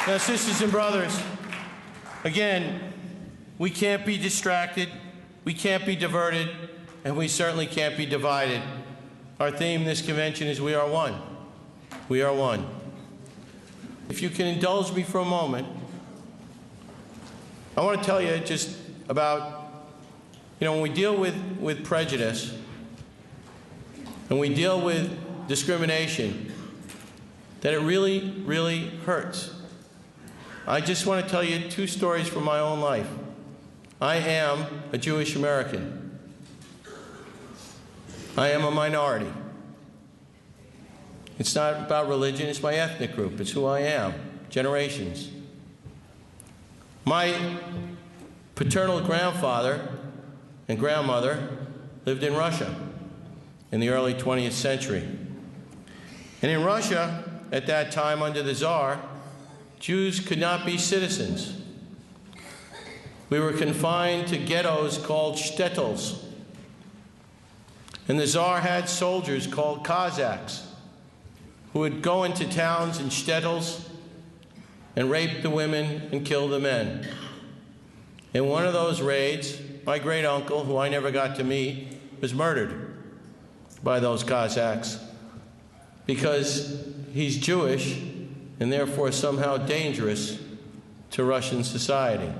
Now, sisters and brothers, again, we can't be distracted, we can't be diverted, and we certainly can't be divided. Our theme this convention is We Are One. We are one. If you can indulge me for a moment, I want to tell you just about, when we deal with prejudice and we deal with discrimination, that it really, really hurts. I just want to tell you two stories from my own life. I am a Jewish American. I am a minority. It's not about religion, it's my ethnic group, it's who I am, generations. My paternal grandfather and grandmother lived in Russia in the early 20th century. And in Russia, at that time under the Tsar, Jews could not be citizens. We were confined to ghettos called shtetls. And the Tsar had soldiers called Cossacks who would go into towns and shtetls and rape the women and kill the men. In one of those raids, my great uncle, who I never got to meet, was murdered by those Cossacks because he's Jewish and therefore somehow dangerous to Russian society.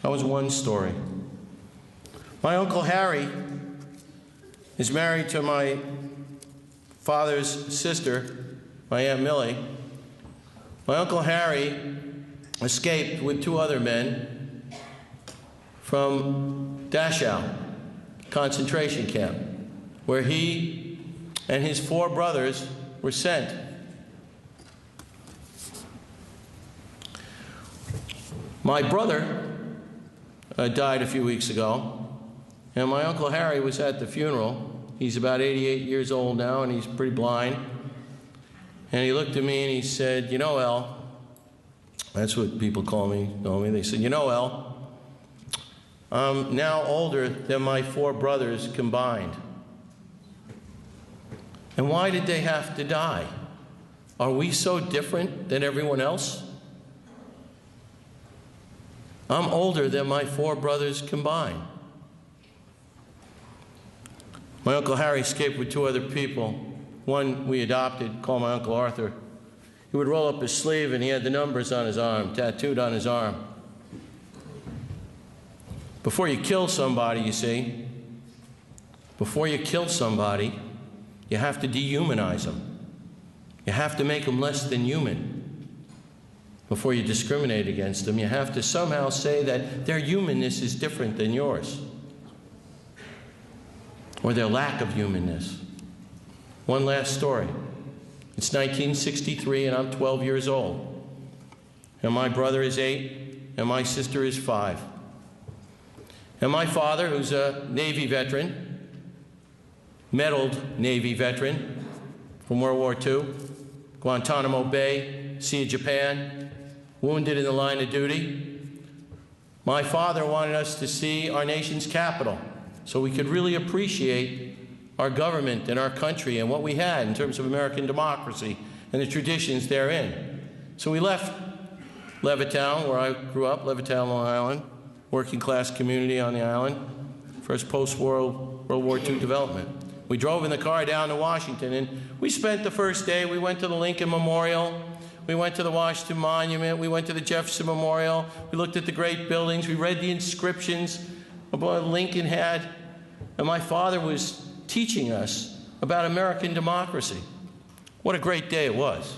That was one story. My Uncle Harry is married to my father's sister, my Aunt Millie. My Uncle Harry escaped with two other men from Dachau concentration camp, where he and his 4 brothers were sent. My brother died a few weeks ago, and my Uncle Harry was at the funeral. He's about 88 years old now, and he's pretty blind. And he looked at me and he said, "You know, El," that's what people call me, know me. They said, "You know, El, I'm now older than my 4 brothers combined." And why did they have to die? Are we so different than everyone else? I'm older than my 4 brothers combined. My Uncle Harry escaped with 2 other people. One we adopted, called my Uncle Arthur. He would roll up his sleeve and he had the numbers on his arm, tattooed on his arm. Before you kill somebody, you see, before you kill somebody, you have to dehumanize them. You have to make them less than human. Before you discriminate against them, you have to somehow say that their humanness is different than yours, or their lack of humanness. One last story. It's 1963 and I'm 12 years old. And my brother is 8 and my sister is 5. And my father, who's a Navy veteran, medaled Navy veteran from World War II, Guantanamo Bay, Sea of Japan, wounded in the line of duty. My father wanted us to see our nation's capital so we could really appreciate our government and our country and what we had in terms of American democracy and the traditions therein. So we left Levittown, where I grew up, Levittown, Long Island, working class community on the island, first post-World War II development. We drove in the car down to Washington, and we spent the first day, we went to the Lincoln Memorial, we went to the Washington Monument, we went to the Jefferson Memorial, we looked at the great buildings, we read the inscriptions of what Lincoln had, and my father was teaching us about American democracy. What a great day it was.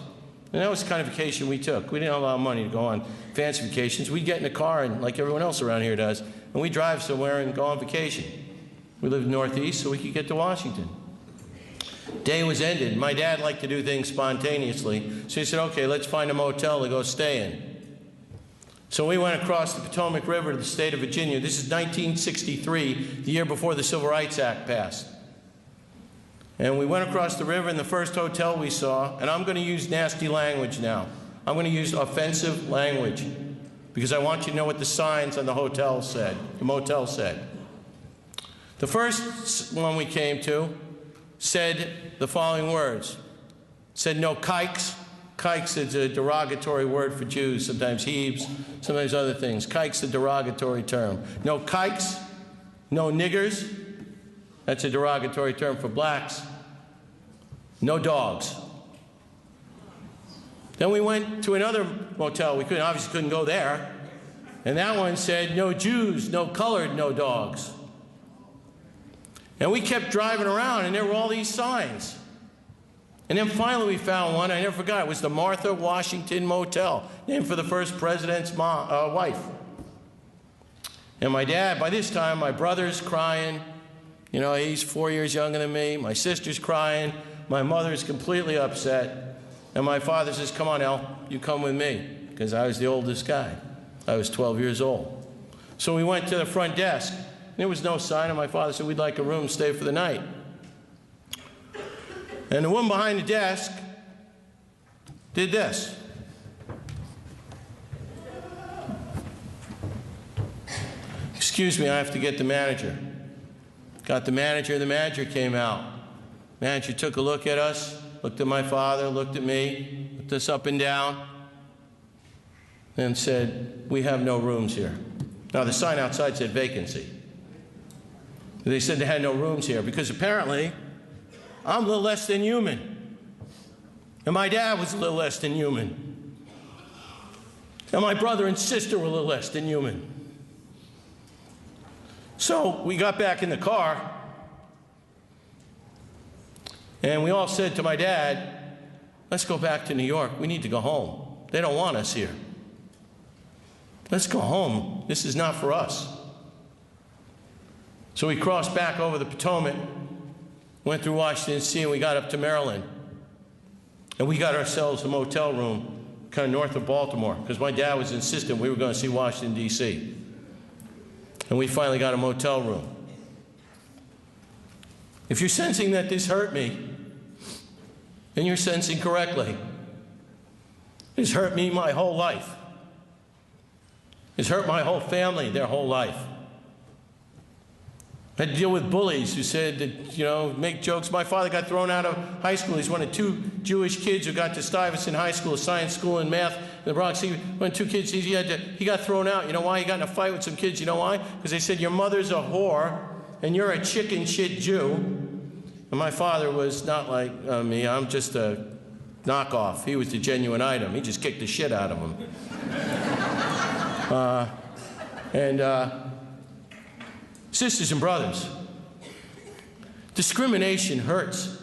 And that was the kind of vacation we took. We didn't have a lot of money to go on fancy vacations. We'd get in a car, and like everyone else around here does, and we'd drive somewhere and go on vacation. We lived northeast, so we could get to Washington. Day was ended. My dad liked to do things spontaneously, so he said, "Okay, let's find a motel to go stay in." So we went across the Potomac River to the state of Virginia. This is 1963, the year before the Civil Rights Act passed. And we went across the river in the first hotel we saw, and I'm going to use nasty language now. I'm going to use offensive language because I want you to know what the signs on the hotel said, the motel said. The first one we came to said the following words. It said, "No kikes, Kikes is a derogatory word for Jews, sometimes heaves, sometimes other things. Kike's a derogatory term. No kikes, no niggers. That's a derogatory term for blacks. No dogs. Then we went to another motel. We obviously couldn't go there. And that one said, no Jews, no colored, no dogs. And we kept driving around, and there were all these signs. And then finally we found one, I never forgot, it was the Martha Washington Motel, named for the first president's wife. And my dad, by this time, my brother's crying. You know, he's 4 years younger than me. My sister's crying. My mother's completely upset. And my father says, come on, El, you come with me, because I was the oldest guy. I was 12 years old. So we went to the front desk. There was no sign, and my father said, we'd like a room to stay for the night. And the woman behind the desk did this. Excuse me, I have to get the manager. Got the manager came out. Manager took a look at us, looked at my father, looked at me, looked us up and down, and said, we have no rooms here. Now the sign outside said vacancy. They said they had no rooms here because apparently I'm a little less than human. And my dad was a little less than human. And my brother and sister were a little less than human. So we got back in the car, and we all said to my dad, let's go back to New York. We need to go home. They don't want us here. Let's go home. This is not for us. So we crossed back over the Potomac, went through Washington, D.C., and we got up to Maryland. And we got ourselves a motel room kind of north of Baltimore, because my dad was insistent we were going to see Washington, D.C. And we finally got a motel room. If you're sensing that this hurt me, then you're sensing correctly. It's hurt me my whole life. It's hurt my whole family their whole life. I had to deal with bullies who said that, you know, make jokes. My father got thrown out of high school. He's one of two Jewish kids who got to Stuyvesant High School, a science school and math in the Bronx. One of two kids, he got thrown out. You know why? He got in a fight with some kids. You know why? Because they said, your mother's a whore and you're a chicken shit Jew. And my father was not like me. I'm just a knockoff. He was the genuine item. He just kicked the shit out of him. Sisters and brothers, discrimination hurts.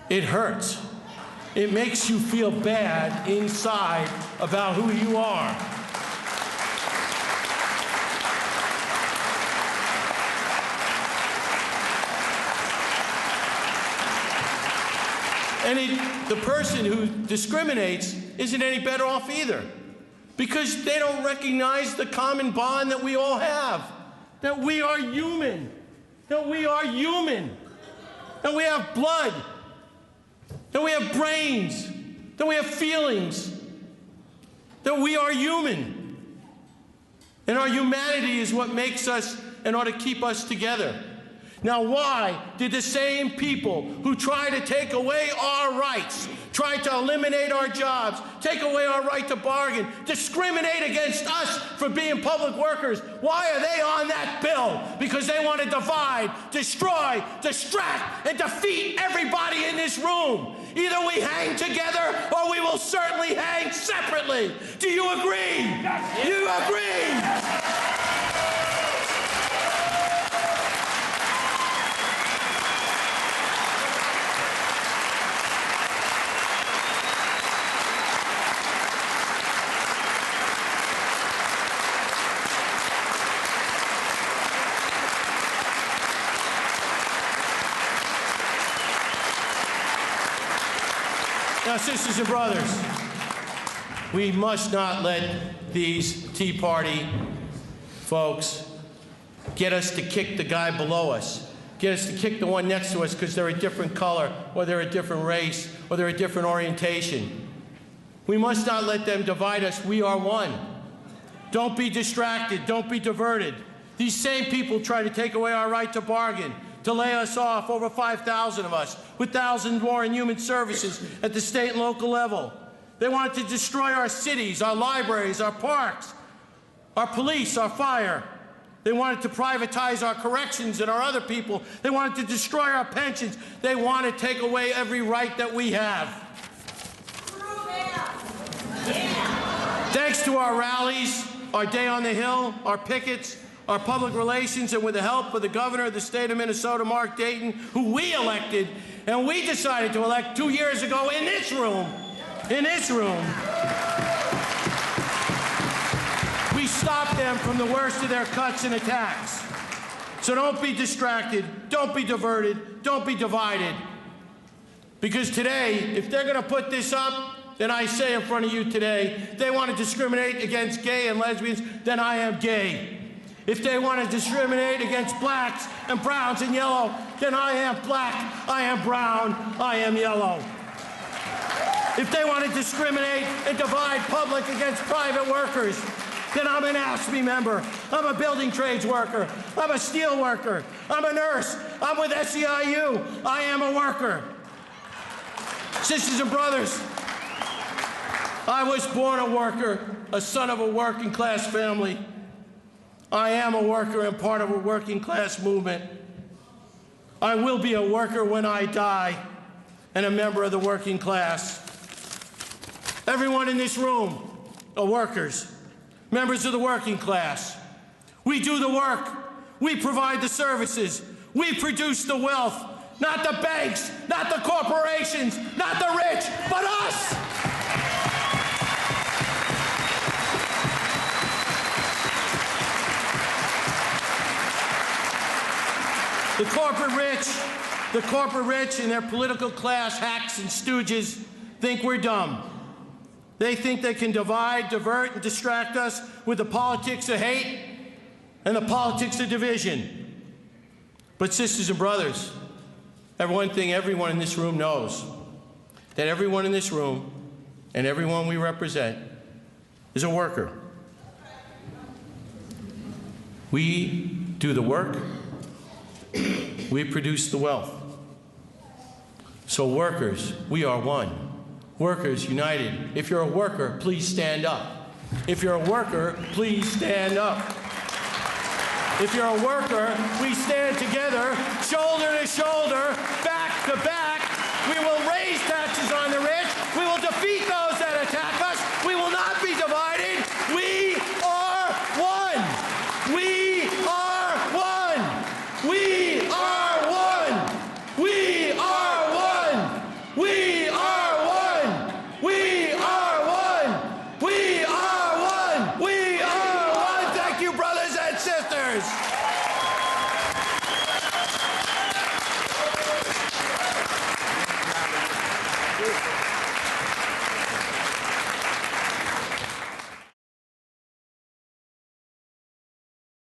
It hurts. It makes you feel bad inside about who you are. And the person who discriminates isn't any better off either, because they don't recognize the common bond that we all have. That we are human, that we are human, that we have blood, that we have brains, that we have feelings, that we are human. And our humanity is what makes us and ought to keep us together. Now, why did the same people who try to take away our rights, try to eliminate our jobs, take away our right to bargain, discriminate against us for being public workers? Why are they on that bill? Because they want to divide, destroy, distract, and defeat everybody in this room. Either we hang together or we will certainly hang separately. Do you agree? Yes. You agree? Now, sisters and brothers, we must not let these Tea Party folks get us to kick the guy below us, get us to kick the one next to us because they're a different color, or they're a different race, or they're a different orientation. We must not let them divide us. We are one. Don't be distracted. Don't be diverted. These same people try to take away our right to bargain, to lay us off, over 5,000 of us, with thousands more in human services at the state and local level. They wanted to destroy our cities, our libraries, our parks, our police, our fire. They wanted to privatize our corrections and our other people. They wanted to destroy our pensions. They want to take away every right that we have. Thanks to our rallies, our Day on the Hill, our pickets, our public relations, and with the help of the governor of the state of Minnesota, Mark Dayton, who we elected, and we decided to elect 2 years ago in this room, we stopped them from the worst of their cuts and attacks. So don't be distracted, don't be diverted, don't be divided. Because today, if they're going to put this up, then I say in front of you today, they want to discriminate against gay and lesbians, then I am gay. If they want to discriminate against blacks and browns and yellow, then I am black, I am brown, I am yellow. If they want to discriminate and divide public against private workers, then I'm an AFSCME member, I'm a building trades worker, I'm a steel worker, I'm a nurse, I'm with SEIU, I am a worker. Sisters and brothers, I was born a worker, a son of a working class family. I am a worker and part of a working class movement. I will be a worker when I die and a member of the working class. Everyone in this room are workers, members of the working class. We do the work, we provide the services, we produce the wealth, not the banks, not the corporations, not the rich, but us. The corporate rich and their political class hacks and stooges think we're dumb. They think they can divide, divert, and distract us with the politics of hate and the politics of division. But sisters and brothers, one thing everyone in this room knows, that everyone in this room and everyone we represent is a worker. We do the work, we produce the wealth. So workers, we are one. Workers united. If you're a worker, please stand up. If you're a worker, please stand up. If you're a worker, we stand together. Show